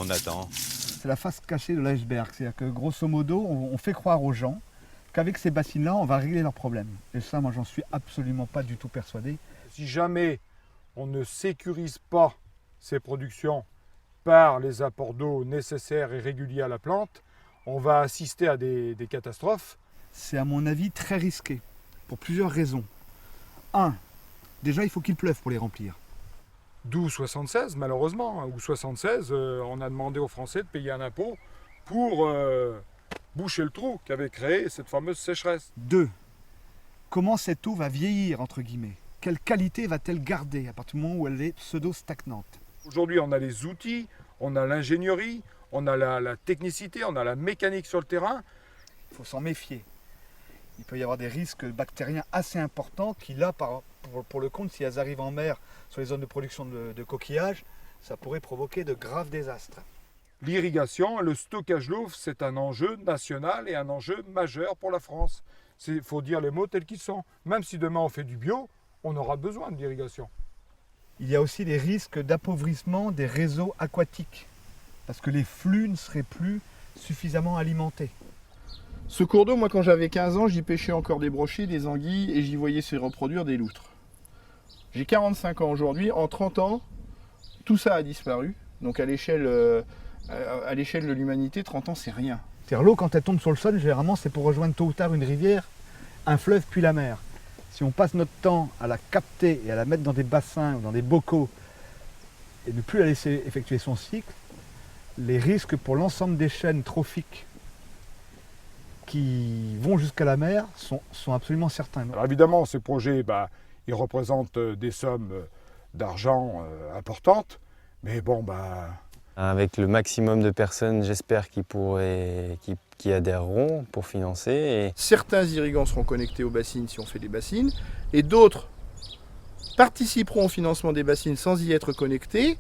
on attend. C'est la face cachée de l'iceberg. C'est-à-dire que grosso modo, on fait croire aux gens qu'avec ces bassines-là, on va régler leurs problèmes. Et ça, moi, j'en suis absolument pas du tout persuadé. Si jamais on ne sécurise pas ces productions par les apports d'eau nécessaires et réguliers à la plante, on va assister à des catastrophes. C'est à mon avis très risqué, pour plusieurs raisons. Un, déjà il faut qu'il pleuve pour les remplir. D'où 76 malheureusement, ou 76, on a demandé aux Français de payer un impôt pour boucher le trou qu'avait créé cette fameuse sécheresse. Deux, comment cette eau va vieillir, entre guillemets? Quelle qualité va-t-elle garder à partir du moment où elle est pseudo-stagnante? Aujourd'hui on a les outils, on a l'ingénierie, on a la technicité, on a la mécanique sur le terrain. Il faut s'en méfier. Il peut y avoir des risques bactériens assez importants qui, là, pour le compte, si elles arrivent en mer sur les zones de production de coquillages, ça pourrait provoquer de graves désastres. L'irrigation, le stockage d'eau, c'est un enjeu national et un enjeu majeur pour la France. Il faut dire les mots tels qu'ils sont. Même si demain on fait du bio, on aura besoin de l'irrigation. Il y a aussi des risques d'appauvrissement des réseaux aquatiques, parce que les flux ne seraient plus suffisamment alimentés. Ce cours d'eau, moi quand j'avais 15 ans, j'y pêchais encore des brochets, des anguilles et j'y voyais se reproduire des loutres. J'ai 45 ans aujourd'hui, en 30 ans, tout ça a disparu. Donc à l'échelle de l'humanité, 30 ans c'est rien. C'est-à-dire l'eau, quand elle tombe sur le sol, généralement c'est pour rejoindre tôt ou tard une rivière, un fleuve puis la mer. Si on passe notre temps à la capter et à la mettre dans des bassins ou dans des bocaux et ne plus la laisser effectuer son cycle, les risques pour l'ensemble des chaînes trophiques qui vont jusqu'à la mer sont absolument certains. Alors évidemment, ces projets, ils représentent des sommes d'argent importantes, mais bon, Avec le maximum de personnes, j'espère, qui adhéreront pour financer. Et Certains irrigants seront connectés aux bassines si on fait des bassines, et d'autres participeront au financement des bassines sans y être connectés,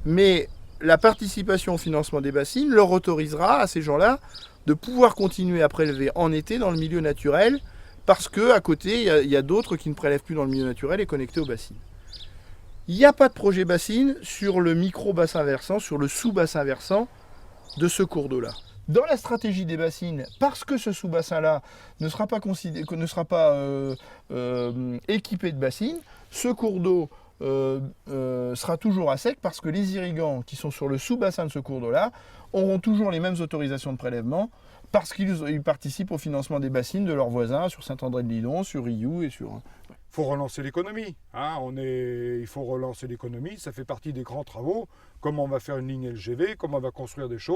mais la participation au financement des bassines leur autorisera à ces gens-là de pouvoir continuer à prélever en été dans le milieu naturel, parce qu'à côté, il y a d'autres qui ne prélèvent plus dans le milieu naturel et connectés aux bassines. Il n'y a pas de projet bassine sur le micro-bassin versant, sur le sous-bassin versant de ce cours d'eau-là. Dans la stratégie des bassines, parce que ce sous-bassin-là ne sera pas équipé de bassines, ce cours d'eau sera toujours à sec parce que les irrigants qui sont sur le sous-bassin de ce cours d'eau-là auront toujours les mêmes autorisations de prélèvement parce qu'ils participent au financement des bassines de leurs voisins sur Saint-André-de-Lidon, sur Rioux et sur... il faut relancer l'économie. Il faut relancer l'économie, ça fait partie des grands travaux. Comment on va faire une ligne LGV, comment on va construire des choses.